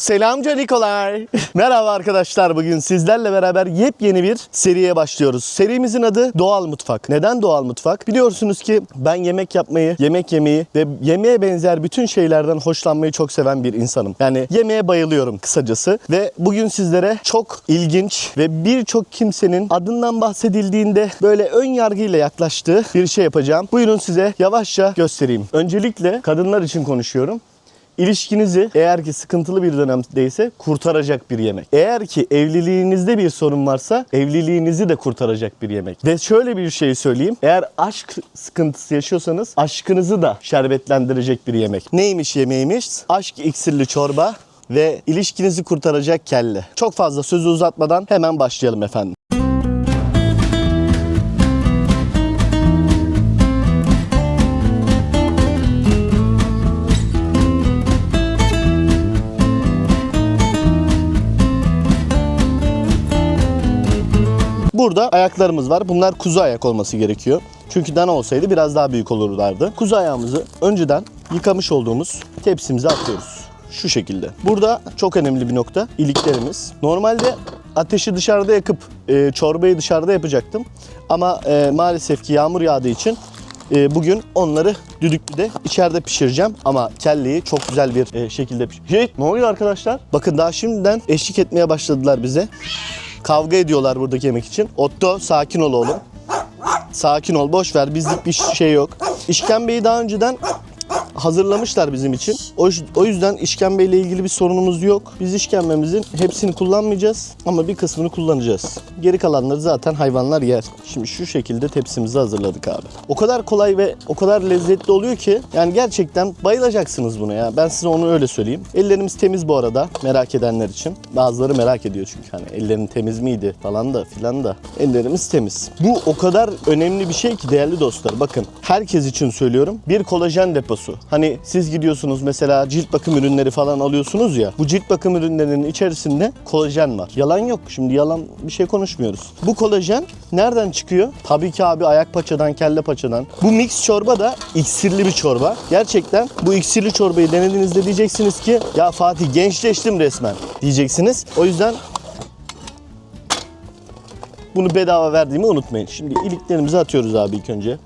Selam canikolar. Merhaba arkadaşlar, bugün sizlerle beraber yepyeni bir seriye başlıyoruz. Serimizin adı Doğal Mutfak. Neden Doğal Mutfak? Biliyorsunuz ki ben yemek yapmayı, yemek yemeyi ve yemeğe benzer bütün şeylerden hoşlanmayı çok seven bir insanım. Yani yemeğe bayılıyorum kısacası. Ve bugün sizlere çok ilginç ve birçok kimsenin adından bahsedildiğinde böyle ön yargıyla yaklaştığı bir şey yapacağım. Buyurun size yavaşça göstereyim. Öncelikle kadınlar için konuşuyorum. İlişkinizi eğer ki sıkıntılı bir dönemdeyse kurtaracak bir yemek. Eğer ki evliliğinizde bir sorun varsa evliliğinizi de kurtaracak bir yemek. Ve şöyle bir şey söyleyeyim. Eğer aşk sıkıntısı yaşıyorsanız aşkınızı da şerbetlendirecek bir yemek. Neymiş yemeğimiz? Aşk iksirli çorba ve ilişkinizi kurtaracak kelle. Çok fazla sözü uzatmadan hemen başlayalım efendim. Burada ayaklarımız var. Bunlar kuzu ayak olması gerekiyor. Çünkü dana olsaydı biraz daha büyük olurlardı. Kuzu ayağımızı önceden yıkamış olduğumuz tepsimize atıyoruz. Şu şekilde. Burada çok önemli bir nokta. İliklerimiz. Normalde ateşi dışarıda yakıp çorbayı dışarıda yapacaktım. Ama maalesef ki yağmur yağdığı için bugün onları düdüklüde içeride pişireceğim. Ama kelleyi çok güzel bir şekilde pişireceğim. Ne oluyor arkadaşlar? Bakın daha şimdiden eşlik etmeye başladılar bize. Kavga ediyorlar buradaki yemek için. Otto, sakin ol oğlum. Sakin ol, boş ver, bizlik bir şey yok. İşkembeyi daha önceden hazırlamışlar bizim için. O yüzden işkembeyle ilgili bir sorunumuz yok. Biz işkembemizin hepsini kullanmayacağız ama bir kısmını kullanacağız. Geri kalanları zaten hayvanlar yer. Şimdi şu şekilde tepsimizi hazırladık abi. O kadar kolay ve o kadar lezzetli oluyor ki yani gerçekten bayılacaksınız buna ya. Ben size onu öyle söyleyeyim. Ellerimiz temiz bu arada, merak edenler için. Bazıları merak ediyor çünkü hani ellerin temiz miydi falan da filan da. Ellerimiz temiz. Bu o kadar önemli bir şey ki değerli dostlar. Bakın herkes için söylüyorum. Bir kolajen deposu. Hani siz gidiyorsunuz mesela cilt bakım ürünleri falan alıyorsunuz ya. Bu cilt bakım ürünlerinin içerisinde kolajen var. Yalan yok. Şimdi yalan bir şey konuşmuyoruz. Bu kolajen nereden çıkıyor? Tabii ki abi ayak paçadan, kelle paçadan. Bu mix çorba da iksirli bir çorba. Gerçekten bu iksirli çorbayı denediğinizde diyeceksiniz ki ya Fatih gençleştim resmen diyeceksiniz. O yüzden bunu bedava verdiğimi unutmayın. Şimdi iliklerimizi atıyoruz abi ilk önce.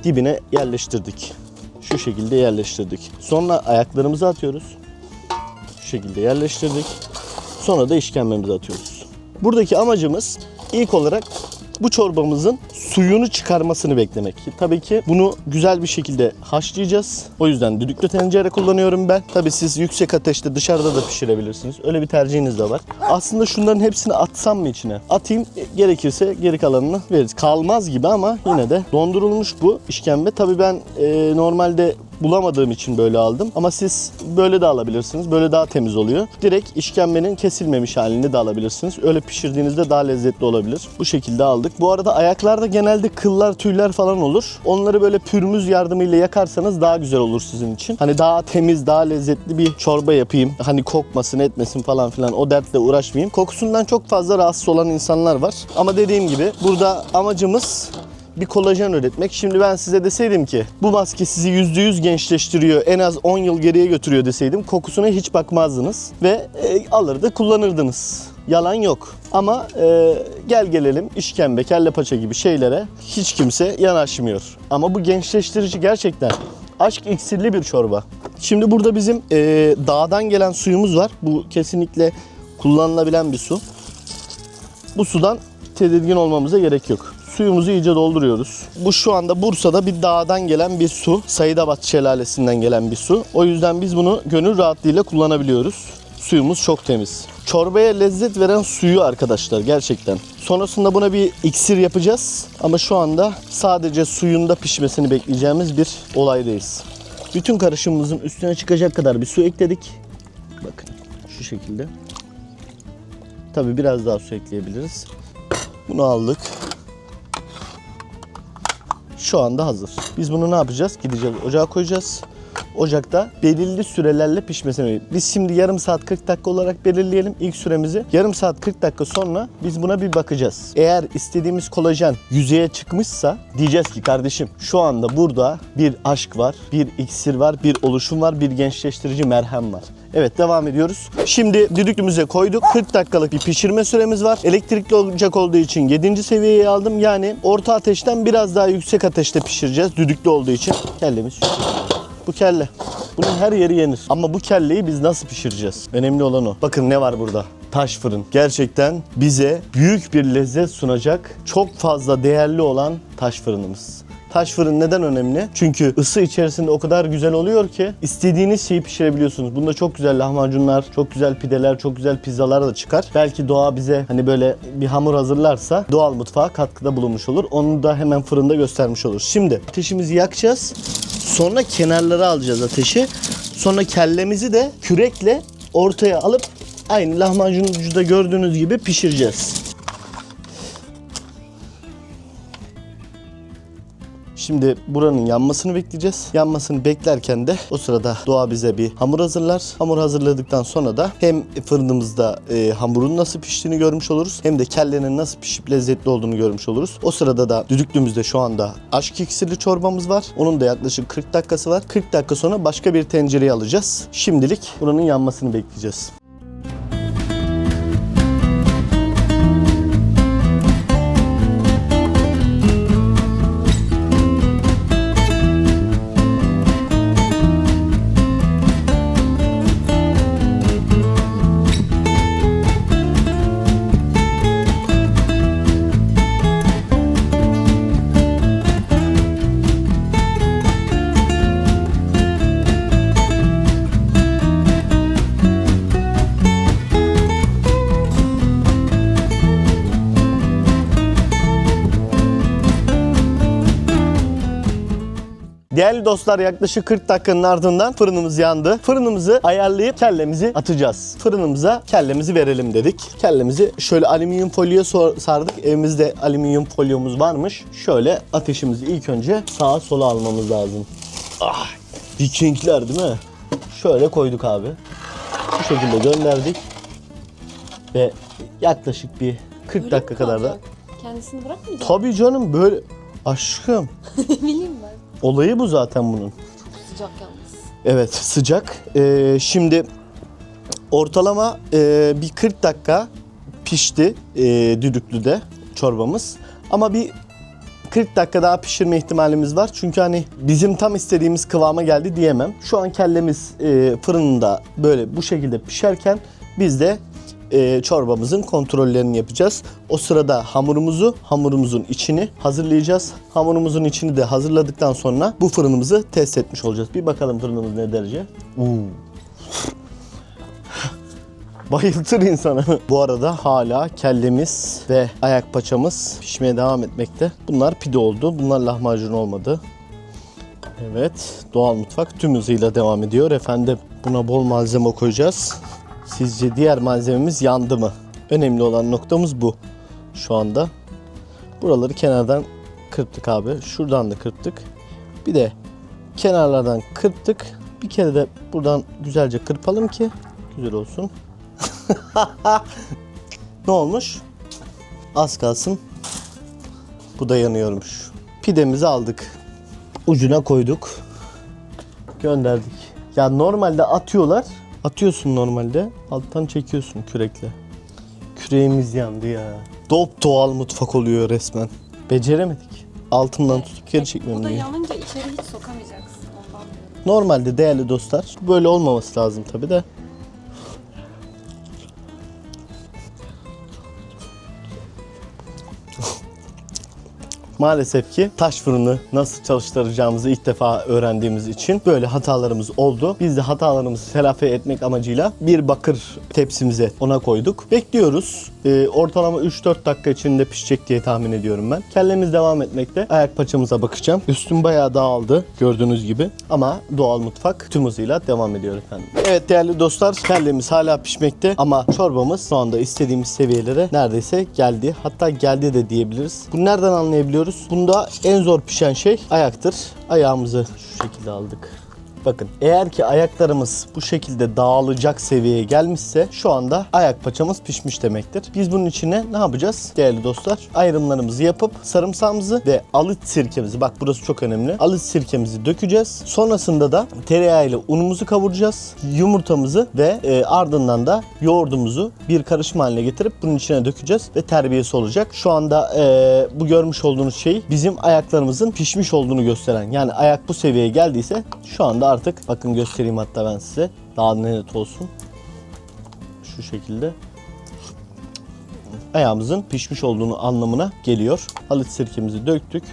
Dibine yerleştirdik. Şu şekilde yerleştirdik. Sonra ayaklarımızı atıyoruz. Şu şekilde yerleştirdik. Sonra da işkembemizi atıyoruz. Buradaki amacımız ilk olarak bu çorbamızın suyunu çıkarmasını beklemek. Tabii ki bunu güzel bir şekilde haşlayacağız. O yüzden düdüklü tencere kullanıyorum ben. Tabii siz yüksek ateşte dışarıda da pişirebilirsiniz. Öyle bir tercihiniz de var. Aslında şunların hepsini atsam mı içine? Atayım, gerekirse geri kalanını veririz. Kalmaz gibi ama yine de dondurulmuş bu işkembe. Tabii ben normalde bulamadığım için böyle aldım. Ama siz böyle de alabilirsiniz. Böyle daha temiz oluyor. Direkt işkembenin kesilmemiş halini de alabilirsiniz. Öyle pişirdiğinizde daha lezzetli olabilir. Bu şekilde aldık. Bu arada ayaklarda genelde kıllar, tüyler falan olur. Onları böyle pürmüz yardımıyla yakarsanız daha güzel olur sizin için. Hani daha temiz, daha lezzetli bir çorba yapayım. Hani kokmasın, etmesin falan filan. O dertle uğraşmayayım. Kokusundan çok fazla rahatsız olan insanlar var. Ama dediğim gibi burada amacımız bir kolajen üretmek. Şimdi ben size deseydim ki bu maske sizi %100 gençleştiriyor, en az 10 yıl geriye götürüyor deseydim kokusuna hiç bakmazdınız ve alırdı kullanırdınız. Yalan yok. Ama gel gelelim işkembe, kelle paça gibi şeylere hiç kimse yanaşmıyor. Ama bu gençleştirici gerçekten aşk iksirli bir çorba. Şimdi burada bizim dağdan gelen suyumuz var. Bu kesinlikle kullanılabilen bir su. Bu sudan tedirgin olmamıza gerek yok. Suyumuzu iyice dolduruyoruz. Bu şu anda Bursa'da bir dağdan gelen bir su. Sayıdabat Şelalesi'nden gelen bir su. O yüzden biz bunu gönül rahatlığıyla kullanabiliyoruz. Suyumuz çok temiz. Çorbaya lezzet veren suyu arkadaşlar gerçekten. Sonrasında buna bir iksir yapacağız. Ama şu anda sadece suyunda pişmesini bekleyeceğimiz bir olaydayız. Bütün karışımımızın üstüne çıkacak kadar bir su ekledik. Bakın şu şekilde. Tabii biraz daha su ekleyebiliriz. Bunu aldık. Şu anda hazır. Biz bunu ne yapacağız? Gideceğiz ocağa koyacağız. Ocakta belirli sürelerle pişmesini. Biz şimdi yarım saat 40 dakika olarak belirleyelim ilk süremizi. Yarım saat 40 dakika sonra biz buna bir bakacağız. Eğer istediğimiz kolajen yüzeye çıkmışsa diyeceğiz ki kardeşim şu anda burada bir aşk var, bir iksir var, bir oluşum var, bir gençleştirici merhem var. Evet, devam ediyoruz. Şimdi düdüklümüze koyduk. 40 dakikalık bir pişirme süremiz var. Elektrikli ocak olduğu için 7. seviyeye aldım. Yani orta ateşten biraz daha yüksek ateşte pişireceğiz. Düdüklü olduğu için. Kellemiz. Bu kelle. Bunun her yeri yenir. Ama bu kelleyi biz nasıl pişireceğiz? Önemli olan o. Bakın ne var burada. Taş fırın. Gerçekten bize büyük bir lezzet sunacak, çok fazla değerli olan taş fırınımız. Taş fırın neden önemli? Çünkü ısı içerisinde o kadar güzel oluyor ki istediğiniz şeyi pişirebiliyorsunuz. Bunda çok güzel lahmacunlar, çok güzel pideler, çok güzel pizzalar da çıkar. Belki doğa bize hani böyle bir hamur hazırlarsa doğal mutfağa katkıda bulunmuş olur. Onu da hemen fırında göstermiş olur. Şimdi ateşimizi yakacağız. Sonra kenarlara alacağız ateşi. Sonra kellemizi de kürekle ortaya alıp aynı lahmacuncuda gördüğünüz gibi pişireceğiz. Şimdi buranın yanmasını bekleyeceğiz. Yanmasını beklerken de o sırada Doğa bize bir hamur hazırlar. Hamur hazırladıktan sonra da hem fırınımızda hamurun nasıl piştiğini görmüş oluruz. Hem de kellenin nasıl pişip lezzetli olduğunu görmüş oluruz. O sırada da düdüklümüzde şu anda aşk iksirli çorbamız var. Onun da yaklaşık 40 dakikası var. 40 dakika sonra başka bir tencereye alacağız. Şimdilik buranın yanmasını bekleyeceğiz. Değerli dostlar, yaklaşık 40 dakikanın ardından fırınımız yandı. Fırınımızı ayarlayıp kellemizi atacağız. Fırınımıza kellemizi verelim dedik. Kellemizi şöyle alüminyum folyoya sardık. Evimizde alüminyum folyomuz varmış. Şöyle ateşimizi ilk önce sağa sola almamız lazım. Ah, Vikingler değil mi? Şöyle koyduk abi. Bu şekilde gönderdik. Ve yaklaşık bir 40 Öyle dakika mi kadar da. kalacak? Kendisini bırakmayacak. Tabii canım, böyle aşkım. Ne bileyim ben. Olayı bu zaten bunun. Sıcak yalnız. Evet, sıcak. Şimdi ortalama bir 40 dakika pişti düdüklüde çorbamız. Ama bir 40 dakika daha pişirme ihtimalimiz var. Çünkü hani bizim tam istediğimiz kıvama geldi diyemem. Şu an kellemiz fırında böyle bu şekilde pişerken biz de çorbamızın kontrollerini yapacağız. O sırada hamurumuzun içini hazırlayacağız. Hamurumuzun içini de hazırladıktan sonra bu fırınımızı test etmiş olacağız. Bir bakalım fırınımız ne derece. Bayıltır insanı. Bu arada hala kellemiz ve ayak paçamız pişmeye devam etmekte. Bunlar pide oldu. Bunlar lahmacun olmadı. Evet, doğal mutfak tüm hızıyla devam ediyor. Efendim, buna bol malzeme koyacağız. Sizce diğer malzememiz yandı mı? Önemli olan noktamız bu. Şu anda. Buraları kenardan kırptık abi. Şuradan da kırptık. Bir de kenarlardan kırptık. Bir kere de buradan güzelce kırpalım ki güzel olsun. Ne olmuş? Az kalsın. Bu da yanıyormuş. Pidemizi aldık. Ucuna koyduk. Gönderdik. Ya normalde atıyorlar. Atıyorsun normalde. Alttan çekiyorsun kürekle. Küreğimiz yandı ya. Dop doğal mutfak oluyor resmen. Beceremedik. Altından tutup geri çekmem Bu da diye. yanınca içeri hiç sokamayacaksın. Ondan diyorum. Normalde değerli dostlar böyle olmaması lazım tabii de. Maalesef ki taş fırını nasıl çalıştıracağımızı ilk defa öğrendiğimiz için böyle hatalarımız oldu. Biz de hatalarımızı telafi etmek amacıyla bir bakır tepsimize ona koyduk. Bekliyoruz. Ortalama 3-4 dakika içinde pişecek diye tahmin ediyorum ben. Kellemiz devam etmekte. Ayak paçamıza bakacağım. Üstüm bayağı dağıldı gördüğünüz gibi. Ama doğal mutfak tüm hızıyla devam ediyor efendim. Evet değerli dostlar, kellemiz hala pişmekte ama çorbamız şu anda istediğimiz seviyelere neredeyse geldi. Hatta geldi de diyebiliriz. Bunu nereden anlayabiliyoruz? Bunda en zor pişen şey ayaktır. Ayağımızı şu şekilde aldık. Bakın eğer ki ayaklarımız bu şekilde dağılacak seviyeye gelmişse şu anda ayak paçamız pişmiş demektir. Biz bunun içine ne yapacağız değerli dostlar? Ayrımlarımızı yapıp sarımsağımızı ve alıç sirkemizi, bak burası çok önemli. Alıç sirkemizi dökeceğiz. Sonrasında da tereyağıyla unumuzu kavuracağız. Yumurtamızı ve ardından da yoğurdumuzu bir karışım haline getirip bunun içine dökeceğiz ve terbiyesi olacak. Şu anda bu görmüş olduğunuz şey bizim ayaklarımızın pişmiş olduğunu gösteren. Yani ayak bu seviyeye geldiyse şu anda artık bakın göstereyim hatta ben size. Daha net olsun. Şu şekilde. Ayağımızın pişmiş olduğunu anlamına geliyor. Halıç sirkemizi döktük.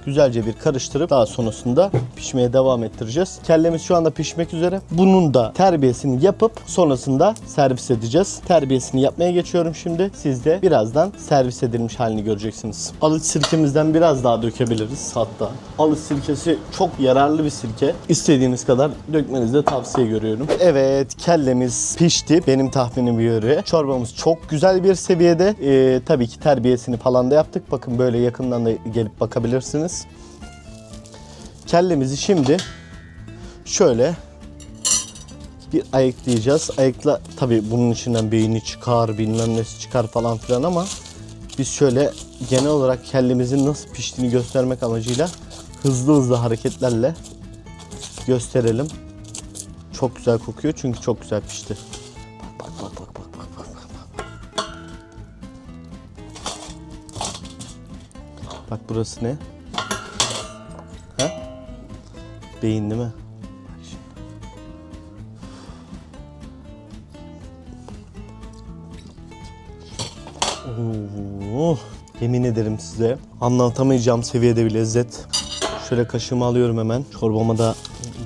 Güzelce bir karıştırıp daha sonrasında pişmeye devam ettireceğiz. Kellemiz şu anda pişmek üzere. Bunun da terbiyesini yapıp sonrasında servis edeceğiz. Terbiyesini yapmaya geçiyorum şimdi. Siz de birazdan servis edilmiş halini göreceksiniz. Halıç sirkemizden biraz daha dökebiliriz hatta. Halıç sirkesi çok yararlı bir sirke. İstediğiniz kadar dökmenizi de tavsiye görüyorum. Evet, kellemiz pişti. Benim tahminime göre. Çorbamız çok güzel bir seviyede. Tabii ki terbiyesini falan da yaptık. Bakın böyle yakından da gelip bakabilirsiniz. Kellemizi şimdi şöyle bir ayıklayacağız. Ayıkla tabii bunun içinden beyni çıkar, bilmem nesi çıkar falan filan ama biz şöyle genel olarak kellemizin nasıl piştiğini göstermek amacıyla hızlı hareketlerle gösterelim. Çok güzel kokuyor çünkü çok güzel pişti. Bak. Bak burası ne? Ha? Beyin değil mi? Bak şimdi. Oh, yemin ederim size anlatamayacağım seviyede bir lezzet. Şöyle kaşığımı alıyorum hemen. Çorbama da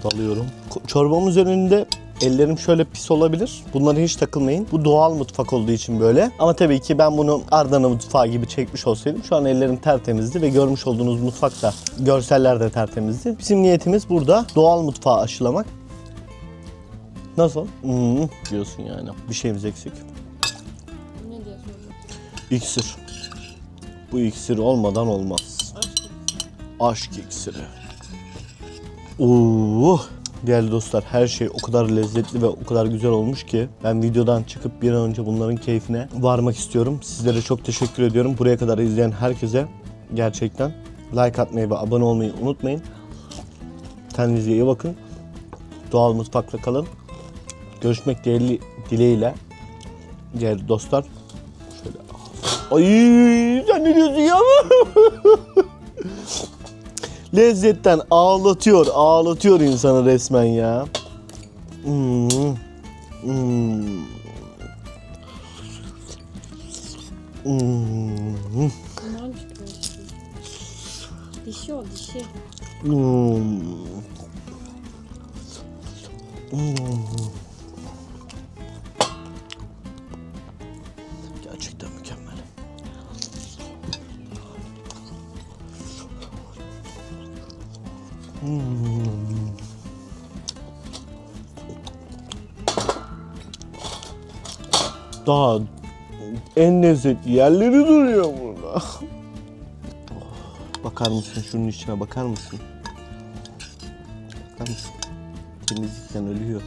dalıyorum. Çorbamın üzerinde ellerim şöyle pis olabilir. Bunlara hiç takılmayın. Bu doğal mutfak olduğu için böyle. Ama tabii ki ben bunu Adana mutfağı gibi çekmiş olsaydım şu an ellerim tertemizdi ve görmüş olduğunuz mutfakta görseller de tertemizdi. Bizim niyetimiz burada doğal mutfağı aşılamak. Nasıl? Diyorsun yani. Bir şeyimiz eksik. Ne diyorsun? İksir. Bu iksir olmadan olmaz. Aşk iksiri. Değerli dostlar, her şey o kadar lezzetli ve o kadar güzel olmuş ki ben videodan çıkıp bir an önce bunların keyfine varmak istiyorum. Sizlere çok teşekkür ediyorum. Buraya kadar izleyen herkese gerçekten like atmayı ve abone olmayı unutmayın. Kendinize iyi bakın. Doğal mutfakla kalın. Görüşmek dileğiyle. Değerli dostlar. Şöyle. Ay, sen ne diyorsun ya? Lezzetten ağlatıyor insanı resmen ya. Aman çıkıyorsun. Dişi o dişi. Gerçekten mükemmel. Daha en lezzetli yerleri duruyor burada. Bakar mısın şunun içine, bakar mısın? Bakar mısın? Temizlikten ölüyor.